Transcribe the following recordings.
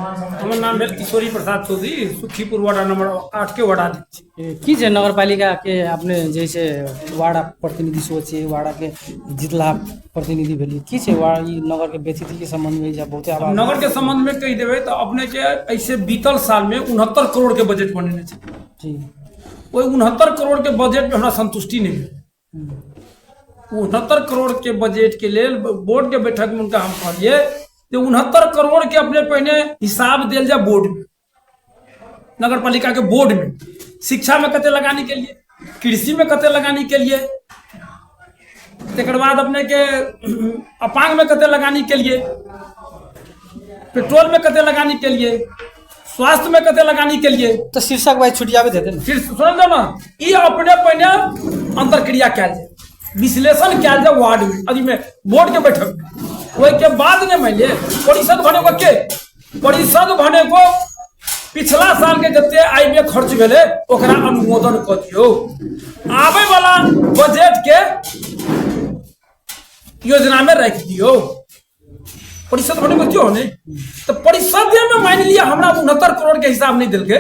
हमर नाम भेल किशोरी प्रसाद चौधरी, सुखीपुर वार्ड नंबर 8 के वार्ड अध्यक्ष। की छै नगरपालिका के अपने जैसे वार्ड प्रतिनिधि सोचे वार्ड के जितला प्रतिनिधि भेली की छै वार्ड ई नगर के बेचित के संबंध में या बहुते आवाज नगर के संबंध में कही देवे तो अपने के ऐसे बीतल साल में 69 करोड़ के बजट बनेने छै। जी वही 69 करोड़ के बजट में हमरा संतुष्टि नहीं है। 69 करोड़ के बजट के लिए बोर्ड के बैठक में उनका हम कहलिए 69 करोड़ के अपने पहले हिसाब दिल जाए बोर्ड में, नगर पालिका के बोर्ड में, शिक्षा में कते लगाने के लिए, कृषि में कते लगाने के लिए, बाद अपने के अपांग में कते लगाने के लिए, पेट्रोल में कते लगाने के लिए, स्वास्थ्य में कते लगाने के लिए। तो शीर्षक वाइज छुटियाबे देते ना फिर सुन ना ये अपने पहले अंतर क्रिया क्या जाए, विश्लेषण क्या जाए वार्ड में, अभी में बोर्ड के बैठक में। वही के बाद ने मान लिए परिषद बने को के परिषद बने को पिछला साल के जते आय में खर्च भेले ओकरा अनुमोदन कर दियो, आवे वाला बजट के योजना में रख दियो। परिषद बने को क्यों नहीं, तो परिषद में मान लिया हमरा 69 करोड़ के हिसाब नहीं दिल के,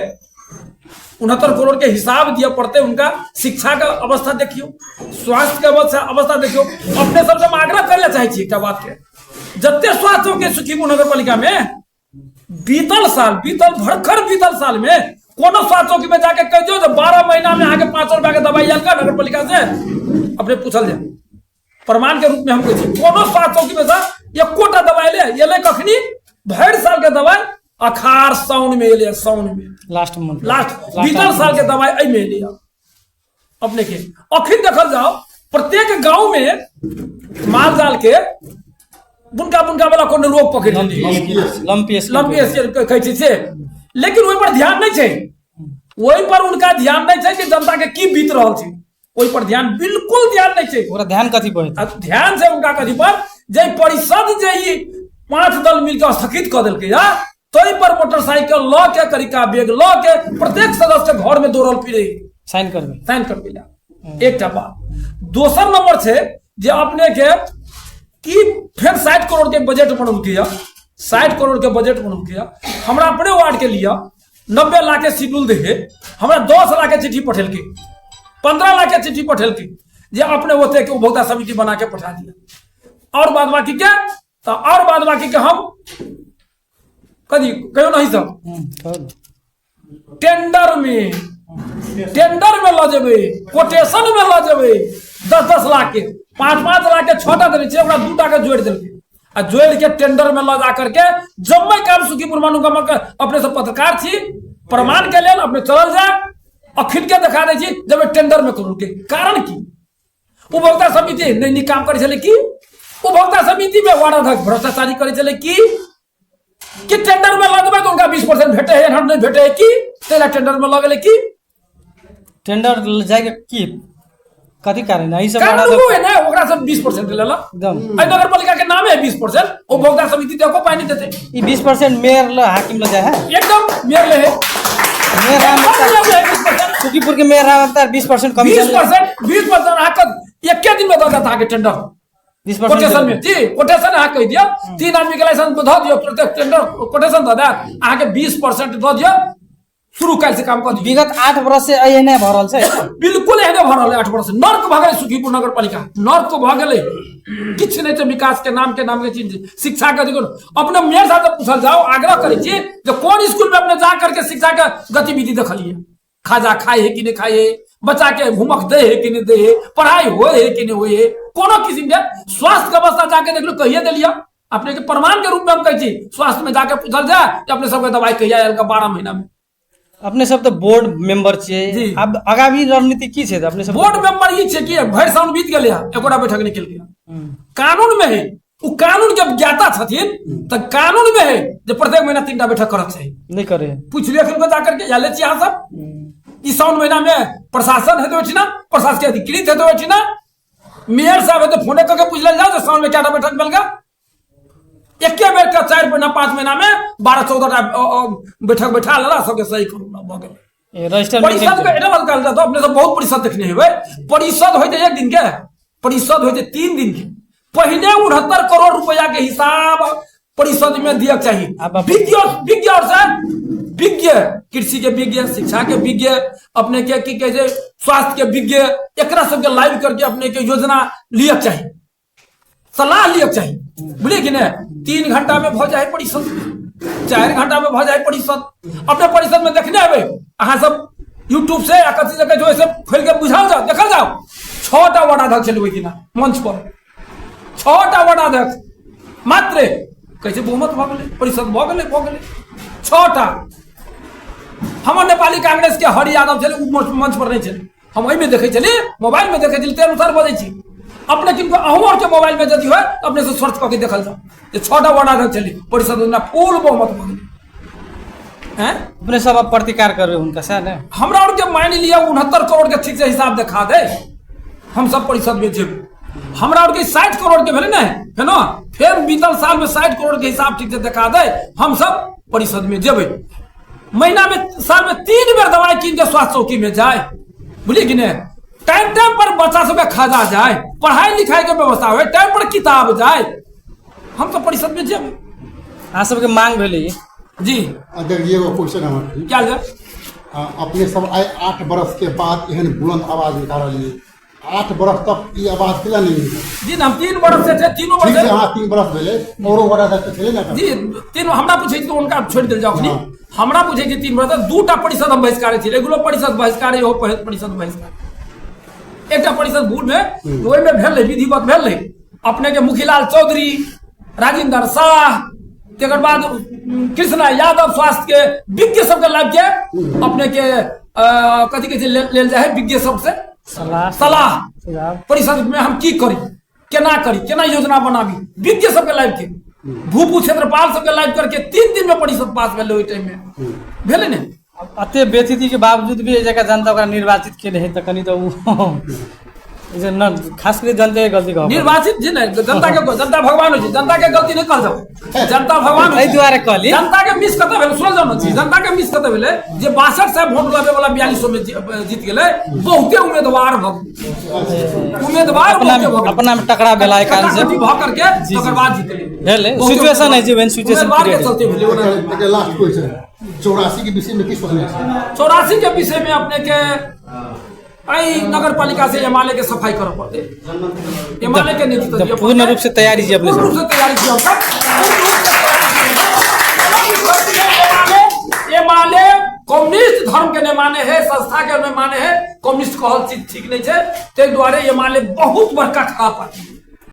69 करोड़ के हिसाब दिया पड़ते उनका। शिक्षा का अवस्था देखियो, स्वास्थ्य का अवस्था देखियो। अपने सबसे हम आग्रह करे चाहिए एक बात के, जते स्वास्थ्य के सुखीपुर नगर पालिका में बीतल साल में कोनो स्वास्थ्य की में जाके कह दो तो 12 महीना में आगे 500 रुपया के दवाई आल का नगर पालिका से अपने पूछल जाए, प्रमाण के रूप में हम कहे कोनो स्वास्थ्य की में एक कोटा दवाई ले कखनी भर साल के दवाई अखाड़ साउन में ले, साउन में लास्ट बीतल साल के दवाई आई में लिया। अपने के अखिन देखल जाओ प्रत्येक गांव में माल जाल के बुनका वाला कोनो रोग पकड़ लंपी से, लेकिन वही पर ध्यान नहीं है, वही पर उनका ध्यान नहीं है कि जनता के की बीत रहा है, वही पर ध्यान बिल्कुल ध्यान नहीं है। पूरा ध्यान कथी पर ध्यान से उनका कथी पर जे परिषद जे 5 दल मिलकर स्थगित कर दिल के तो पर मोटरसाइकिल ल के करिका बैग ल के प्रत्येक सदस्य घर में दौड़ल फिरे साइन कर एक बात। दोसर नंबर से जे अपने के कि फिर 60 करोड़ के बजट बनल किया, 60 करोड़ के बजट बनल किया। हमरा अपने वार्ड के लिया 90 लाख के शेड्यूल दे, हमरा 10 लाख के चिट्ठी पठेल की, 15 लाख के चिट्ठी पठेल की जे अपने होते के उपभोक्ता समिति बना के पठा दिया। और बाद बाकी के तो और बाद बाकी के हम कभी कहो नहीं सब टेंडर में ल जेबे, कोटेशन में ल जेबे 10-10 लाख के, 5-5 लाख के 6टा देने चाहिए, 2टा के जोड़ दिल जोड़ के टेंडर में ल जा करके जब मैं काम सुखीपुर मानू का अपने सब पत्रकार थी प्रमाण के लिए अपने चल जाए अखिल के दिखा दे जब टेंडर में करू के कारण की उपभोक्ता समिति नहीं काम करे चले की, उपभोक्ता समिति में वार्ड अध्यक्ष भ्रष्टाचारी करे चले की टेंडर में लगबे तो उनका 20% भेटे है, नहीं भेटे है कि तेरा टेंडर में लगले की टेंडर जाएगा की कथी कारण है, ई सब कारण है ना ओकरा सब 20% लेला एकदम। आई नगर पालिका के नाम है 20%, उपभोक्ता समिति देखो पानी देते ई 20% मेयर ल हाकिम ल जाए है एकदम मेयर ले है, मेयर सुखीपुर के मेयर है 20% कमीशन 20% हाकत एक के दिन में दे देता है टेंडर 20% कोटेशन में जी कोटेशन आ कह दियो 3 आदमी के लाइसेंस ध दियो प्रत्येक टेंडर कोटेशन द दे आके 20% द दियो शुरू कैसे काम कर दियो। विगत 8 वर्ष से एहने भरल छै, बिल्कुल एहने भरल है 8 वर्ष नर्क भ गेलै सुखीपुर नगर पालिका, नर्क भ गेलै किछ नहीं छै विकास के नाम के चीज। शिक्षा के देखो अपने मेयर साहब से पूछल जाओ, आग्रह करे छी जो कौन स्कूल में अपने जा करके शिक्षा के गतिविधि देखलिए, खाजा खाए है कि नहीं खाए, बच्चा के घुमक दे है कि नहीं दे, पढ़ाई हो है कि नहीं हुए, कोनो किस्म के स्वास्थ्य के अवस्था जाके देख लो कहिए दिलिया। अपने के प्रमाण के रूप में हम कही स्वास्थ्य में जाके पूछल जाए अपने सबके दवाई कहिया आयल का 12 महीना में। अपने सब तो बोर्ड मेंबर छे, अब आगामी रणनीति की छे? अपने सब बोर्ड मेंबर ई छे कि भर साउन बीत गेले एकोटा बैठक निकल गया, कानून में है वो कानून के ज्ञाता छथिन तो कानून में है जो प्रत्येक महीना 3टा बैठक करत छै, नहीं करे पूछ लिया फिर जा करके या ले छी यहां सब इस साउन महीना में प्रशासन है तो ना प्रशासन के अधिकृत है तो ना मेयर साहब है तो फोन करके पूछ ले जाओ साउन में क्या बैठक मिल गया एक बेर का 4 महीना 5 महीना में 12-14 बैठक बैठा ला सबके सही परिषद का एडवल कर जाता अपने सब बहुत परिषद देखने हुए परिषद होते 1 दिन के परिषद होते 3 दिन के पहले 69 करोड़ रुपया के हिसाब परिषद में दिया चाहिए। अब- विज्ञ और सर विज्ञ, कृषि के विज्ञ, शिक्षा के विज्ञ, अपने के की कहै स्वास्थ्य के विज्ञ, एकरा सबके लाइव करके अपने के योजना लिया चाहिए, सलाह लिया चाहिए, बुझलिए कि नहीं। 3 घंटा में भ जाए परिषद, 4 घंटा में भ जाए परिषद। अपने परिषद में देखने आबे अहाँ सब यूट्यूब से या कथी जगह जो ऐसे खोल के बुझाओ जाओ, देखल जाओ 6टा वार्डाध्यक्ष चलबे कि ना मंच पर, 6टा वार्डाध्यक्ष मात्र, कैसे बहुमत भ गेलै, परिषद भ गेलै 6टा। हमर नेपाली कांग्रेस के हरि यादव चले मंच पर नहीं चले, हम एहि में देखे चले, मोबाइल में देखे चले, ते अनुसार बजे छी। अपने किनको अहूँ और के मोबाइल में यदि है अपने से सर्च करके देखल जाओ, ये 6टा वार्डाध्यक्ष चले, परिषद में फुल बहुमत भ गेलै। हैं अपने सब अब प्रतिकार करबे उनका सह ने। हमरा और के मान लिया 69 करोड़ के ठीक से हिसाब दिखा दे, हम सब परिषद में जेब। हमरा और के 60 करोड़ के भेले ना है ना, फिर बीतल साल में 60 करोड़ के हिसाब ठीक से दिखा दे, हम सब परिषद में जेबे। महीना में साल में 3 बेर दवाई कीन के स्वास्थ्य चौकी में जाए, बुझलिए कि नहीं। टाइम टाइम पर बच्चा सब खाजा जाए, पढ़ाई लिखाई के व्यवस्था हो, टाइम पर किताब जाए, हम तो परिषद में जेबे। अहाँ सबके मांग भेलै जी अगर ये वो क्वेश्चन हमारे क्या है? अपने सब आए 8 बरस के बाद एहन बुलंद आवाज निकाल लिए, 8 बरस तक ये आवाज किला नहीं मिली जी। हम 3 बरस से थे, तीनों ठीक बरस है, हाँ 3 बरस भेले औरो बड़ा तक चले ना जी। तीनों हमरा पूछे तो उनका छोड़ दिल जाओ। हाँ। हमरा पूछे कि 3 बरस 2टा परिषद हम बहिष्कार थी, रेगुलर परिषद बहिष्कार, हो परिषद बहिष्कार। एकटा परिषद भूल में ओहि में भेल विधिवत भेल, अपने के मुखीलाल चौधरी, राजेंद्र शाह, तेकर बाद कृष्णा यादव, स्वास्थ्य के विज्ञ सबके लाभ के अपने के कथी के लेल जाए विज्ञ सबसे सलाह परिषद में हम की करी, केना करी, केना योजना बनाबी, विज्ञ सबके लाइव के भूपू क्षेत्रपाल सबके लाइव करके 3 दिन में परिषद पास भेले, ओहि टाइम में भेले ने। अते बेइज्जती के बावजूद भी जगह जनता ओकरा निर्वाचित केले है, त कनी त उ न खास कर जनता के गलती कहो निर्वाचित जी नहीं, जनता भगवान हो, जनता के गलती नहीं कह जाओ, जनता भगवान एहि दुआरे कहली जनता के मिस कते भेले, सुन जाओ ना, जनता के मिस कते भेले जे 62 से वोट लाबे वाला 4200 में जीत गेले, बहुते उम्मीदवार अपना में टकरा भेला है कारण से भ करके तकर बाद जीतले भेले। सिचुएशन है जीवन सिचुएशन के चलते भेले। ओकर लास्ट क्वेश्चन 84 के विषय में की सोचना है? 84 के विषय में अपने के आई नगर पालिका से एमएलए के सफाई करे पड़ते, एमएलए के नेतृत्व दिया, पूर्ण रूप से तैयारी जी अपने पूर्ण रूप से तैयारी की हम सब। एमएलए कम्युनिस्ट धर्म के नहीं माने है, संस्था के नहीं माने है, कम्युनिस्ट कहल चीज ठीक नहीं है, ते द्वारे एमएलए बहुत बड़का खराब पार्टी